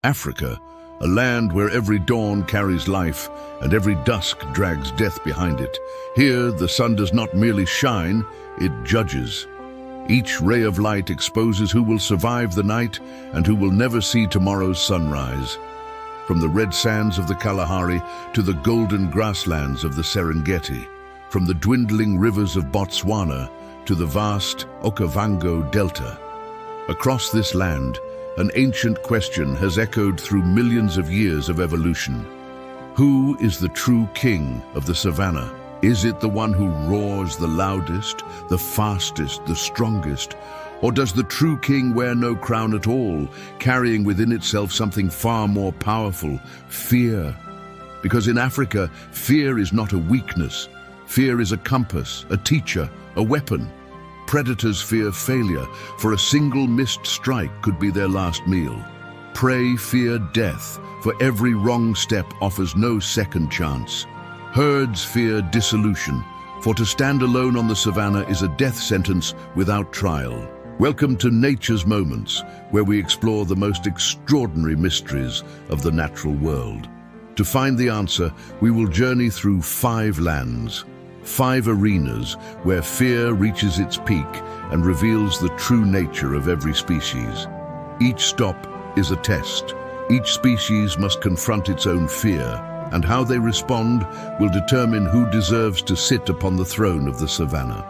Africa, a land where every dawn carries life and every dusk drags death behind it. Here, the sun does not merely shine, it judges. Each ray of light exposes who will survive the night and who will never see tomorrow's sunrise. From the red sands of the Kalahari to the golden grasslands of the Serengeti, from the dwindling rivers of Botswana to the vast Okavango Delta. Across this land, an ancient question has echoed through millions of years of evolution. Who is the true king of the savannah? Is it the one who roars the loudest, the fastest, the strongest? Or does the true king wear no crown at all, carrying within itself something far more powerful, fear? Because in Africa, fear is not a weakness. Fear is a compass, a teacher, a weapon. Predators fear failure, for a single missed strike could be their last meal. Prey fear death, for every wrong step offers no second chance. Herds fear dissolution, for to stand alone on the savannah is a death sentence without trial. Welcome to Nature's Moments, where we explore the most extraordinary mysteries of the natural world. To find the answer, we will journey through 5 lands, 5 arenas where fear reaches its peak and reveals the true nature of every species. Each stop is a test. Each species must confront its own fear, and how they respond will determine who deserves to sit upon the throne of the savannah.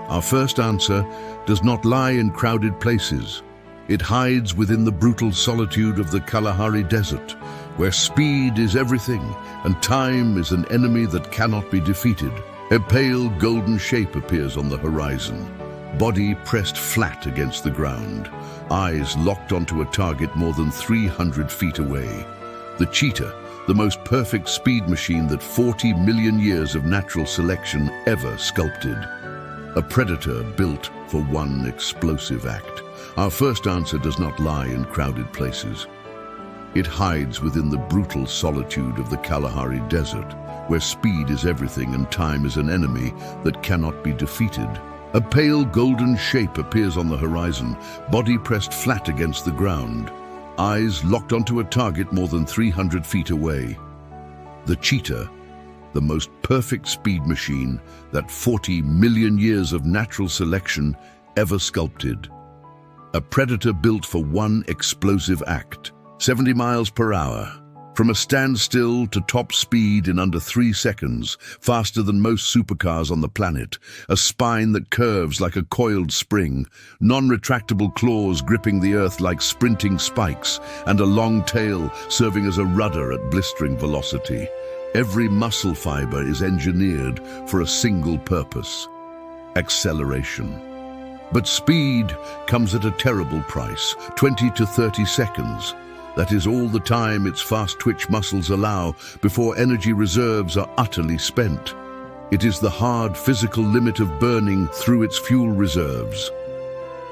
Our first answer does not lie in crowded places. It hides within the brutal solitude of the Kalahari Desert, where speed is everything and time is an enemy that cannot be defeated. A pale golden shape appears on the horizon, body pressed flat against the ground, eyes locked onto a target more than 300 feet away. The cheetah, the most perfect speed machine that 40 million years of natural selection ever sculpted. A predator built for one explosive act. Our first answer does not lie in crowded places. It hides within the brutal solitude of the Kalahari Desert, where speed is everything and time is an enemy that cannot be defeated. A pale golden shape appears on the horizon, body pressed flat against the ground, eyes locked onto a target more than 300 feet away. The cheetah, the most perfect speed machine that 40 million years of natural selection ever sculpted. A predator built for one explosive act, 70 miles per hour. From a standstill to top speed in under 3 seconds, faster than most supercars on the planet, a spine that curves like a coiled spring, non-retractable claws gripping the earth like sprinting spikes, and a long tail serving as a rudder at blistering velocity. Every muscle fiber is engineered for a single purpose: acceleration. But speed comes at a terrible price, 20 to 30 seconds. That is all the time its fast twitch muscles allow before energy reserves are utterly spent. It is the hard physical limit of burning through its fuel reserves.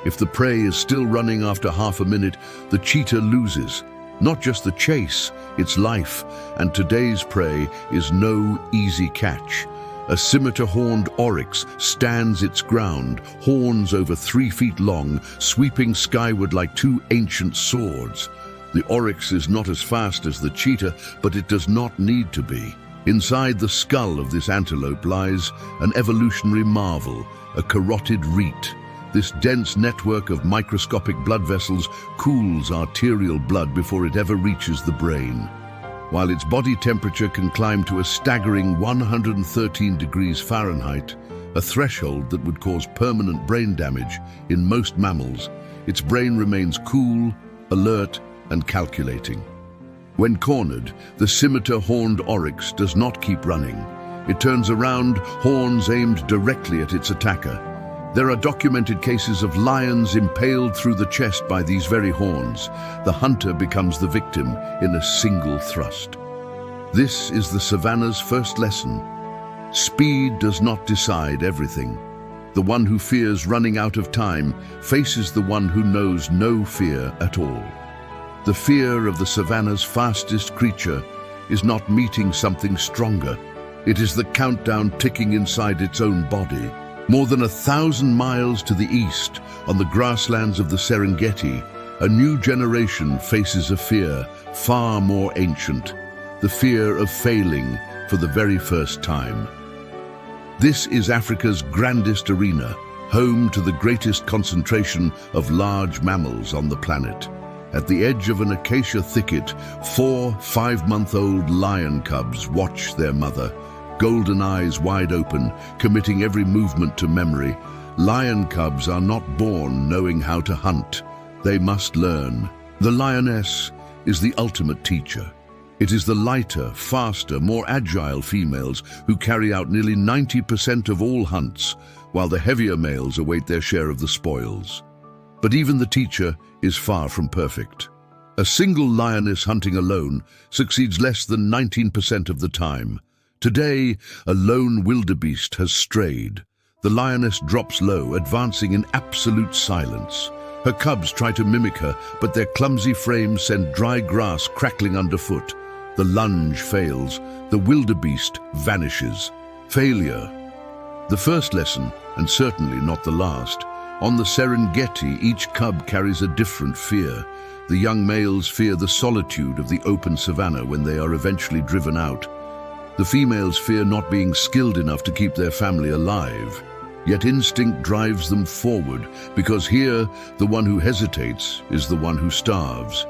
If the prey is still running after half a minute, the cheetah loses. Not just the chase, its life, and today's prey is no easy catch. A scimitar-horned oryx stands its ground, horns over 3 feet long, sweeping skyward like 2 ancient swords. The oryx is not as fast as the cheetah, but it does not need to be. Inside the skull of this antelope lies an evolutionary marvel, a carotid reed. This dense network of microscopic blood vessels cools arterial blood before it ever reaches the brain. While its body temperature can climb to a staggering 113 degrees Fahrenheit, a threshold that would cause permanent brain damage in most mammals, its brain remains cool, alert, and calculating. When cornered, the scimitar-horned oryx does not keep running. It turns around, horns aimed directly at its attacker. There are documented cases of lions impaled through the chest by these very horns. The hunter becomes the victim in a single thrust. This is the savannah's first lesson. Speed does not decide everything. The one who fears running out of time faces the one who knows no fear at all. The fear of the savannah's fastest creature is not meeting something stronger. It is the countdown ticking inside its own body. More than 1,000 miles to the east, on the grasslands of the Serengeti, a new generation faces a fear far more ancient, the fear of failing for the very first time. This is Africa's grandest arena, home to the greatest concentration of large mammals on the planet. At the edge of an acacia thicket, 4 5-month-old lion cubs watch their mother, golden eyes wide open, committing every movement to memory. Lion cubs are not born knowing how to hunt. They must learn. The lioness is the ultimate teacher. It is the lighter, faster, more agile females who carry out nearly 90% of all hunts, while the heavier males await their share of the spoils. But even the teacher is far from perfect. A single lioness hunting alone succeeds less than 19% of the time. Today, a lone wildebeest has strayed. The lioness drops low, advancing in absolute silence. Her cubs try to mimic her, but their clumsy frames send dry grass crackling underfoot. The lunge fails. The wildebeest vanishes. Failure. The first lesson, and certainly not the last. On the Serengeti, each cub carries a different fear. The young males fear the solitude of the open savannah when they are eventually driven out. The females fear not being skilled enough to keep their family alive. Yet instinct drives them forward, because here, the one who hesitates is the one who starves.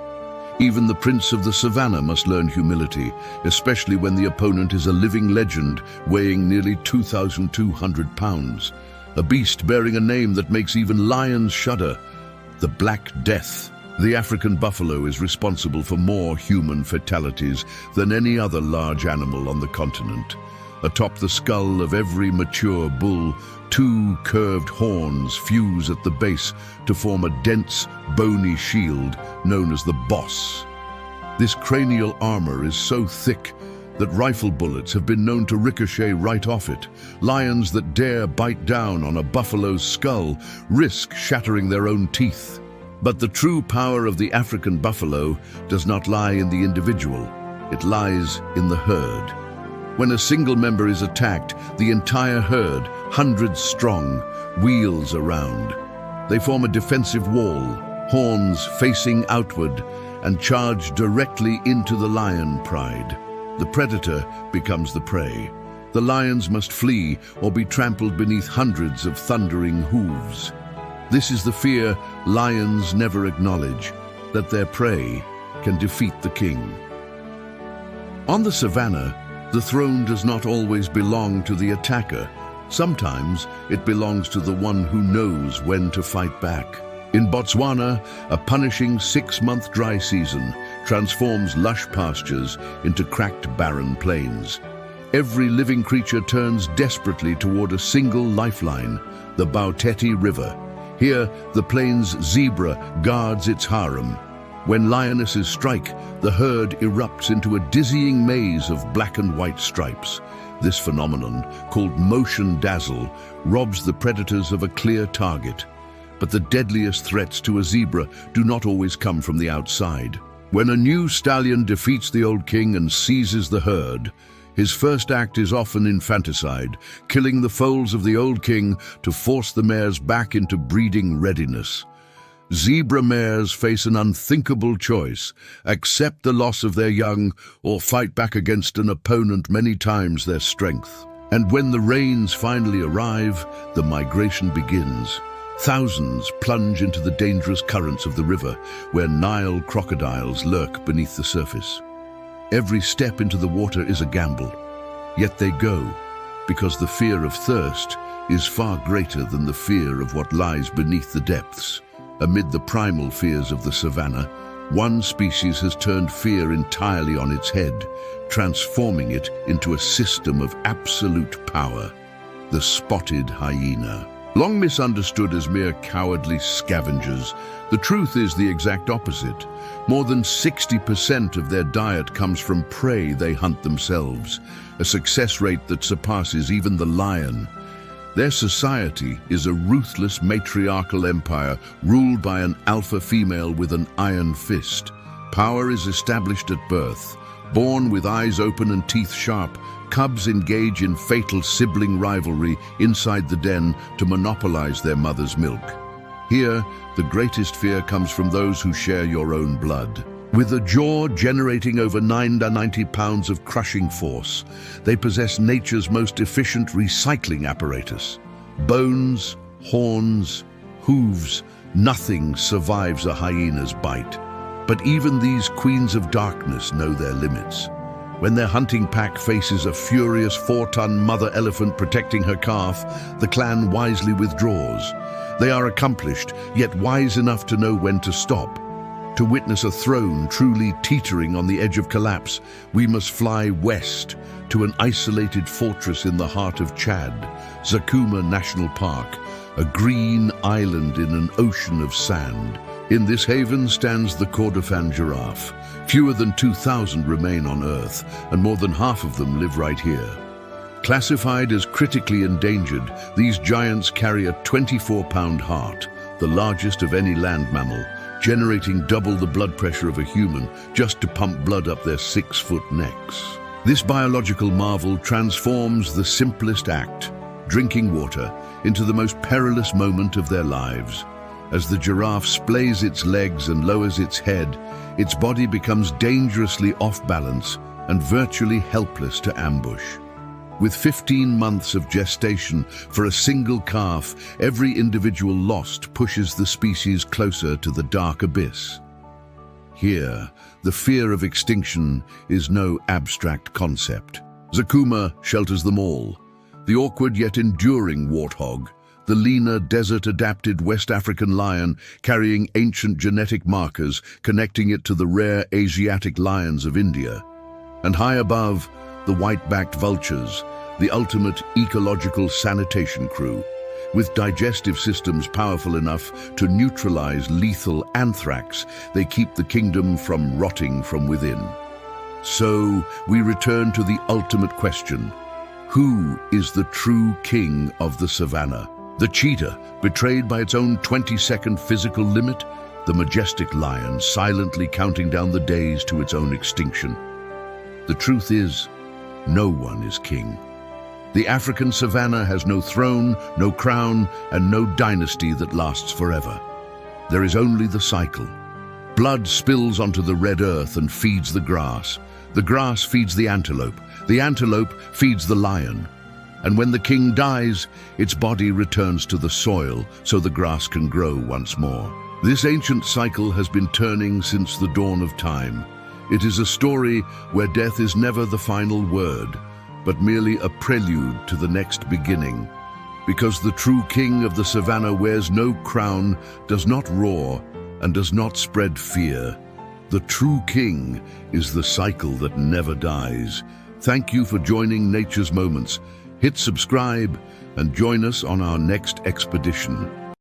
Even the prince of the savannah must learn humility, especially when the opponent is a living legend weighing nearly 2,200 pounds. A beast bearing a name that makes even lions shudder, the Black Death. The African buffalo is responsible for more human fatalities than any other large animal on the continent. Atop the skull of every mature bull, 2 curved horns fuse at the base to form a dense, bony shield known as the boss. This cranial armor is so thick that rifle bullets have been known to ricochet right off it. Lions that dare bite down on a buffalo's skull risk shattering their own teeth. But the true power of the African buffalo does not lie in the individual. It lies in the herd. When a single member is attacked, the entire herd, hundreds strong, wheels around. They form a defensive wall, horns facing outward, and charge directly into the lion pride. The predator becomes the prey. The lions must flee or be trampled beneath hundreds of thundering hooves. This is the fear lions never acknowledge, that their prey can defeat the king. On the savannah, the throne does not always belong to the attacker. Sometimes it belongs to the one who knows when to fight back. In Botswana, a punishing 6-month dry season transforms lush pastures into cracked, barren plains. Every living creature turns desperately toward a single lifeline, the Botswana River. Here, the plains zebra guards its harem. When lionesses strike, the herd erupts into a dizzying maze of black and white stripes. This phenomenon, called motion dazzle, robs the predators of a clear target. But the deadliest threats to a zebra do not always come from the outside. When a new stallion defeats the old king and seizes the herd, his first act is often infanticide, killing the foals of the old king to force the mares back into breeding readiness. Zebra mares face an unthinkable choice: accept the loss of their young or fight back against an opponent many times their strength. And when the rains finally arrive, the migration begins. Thousands plunge into the dangerous currents of the river, where Nile crocodiles lurk beneath the surface. Every step into the water is a gamble, yet they go, because the fear of thirst is far greater than the fear of what lies beneath the depths. Amid the primal fears of the savannah, one species has turned fear entirely on its head, transforming it into a system of absolute power: the spotted hyena. Long misunderstood as mere cowardly scavengers, the truth is the exact opposite. More than 60% of their diet comes from prey they hunt themselves, a success rate that surpasses even the lion. Their society is a ruthless matriarchal empire ruled by an alpha female with an iron fist. Power is established at birth. Born with eyes open and teeth sharp, cubs engage in fatal sibling rivalry inside the den to monopolize their mother's milk. Here, the greatest fear comes from those who share your own blood. With a jaw generating over 90 pounds of crushing force, they possess nature's most efficient recycling apparatus. Bones, horns, hooves, nothing survives a hyena's bite. But even these queens of darkness know their limits. When their hunting pack faces a furious 4-ton mother elephant protecting her calf, the clan wisely withdraws. They are accomplished, yet wise enough to know when to stop. To witness a throne truly teetering on the edge of collapse, we must fly west to an isolated fortress in the heart of Chad, Zakuma National Park, a green island in an ocean of sand. In this haven stands the Kordofan giraffe. Fewer than 2,000 remain on Earth, and more than half of them live right here. Classified as critically endangered, these giants carry a 24-pound heart, the largest of any land mammal, generating double the blood pressure of a human just to pump blood up their 6-foot necks. This biological marvel transforms the simplest act, drinking water, into the most perilous moment of their lives. As the giraffe splays its legs and lowers its head, its body becomes dangerously off balance and virtually helpless to ambush. With 15 months of gestation for a single calf, every individual lost pushes the species closer to the dark abyss. Here, the fear of extinction is no abstract concept. Zakuma shelters them all. The awkward yet enduring warthog, the leaner desert-adapted West African lion carrying ancient genetic markers connecting it to the rare Asiatic lions of India. And high above, the white-backed vultures, the ultimate ecological sanitation crew, with digestive systems powerful enough to neutralize lethal anthrax. They keep the kingdom from rotting from within. So, we return to the ultimate question. Who is the true king of the savannah? The cheetah, betrayed by its own 20-second physical limit? The majestic lion, silently counting down the days to its own extinction? The truth is, no one is king. The African savannah has no throne, no crown, and no dynasty that lasts forever. There is only the cycle. Blood spills onto the red earth and feeds the grass. The grass feeds the antelope feeds the lion. And when the king dies, its body returns to the soil so the grass can grow once more. This ancient cycle has been turning since the dawn of time. It is a story where death is never the final word, but merely a prelude to the next beginning. Because the true king of the savannah wears no crown, does not roar, and does not spread fear. The true king is the cycle that never dies. Thank you for joining Nature's Moments. Hit subscribe and join us on our next expedition.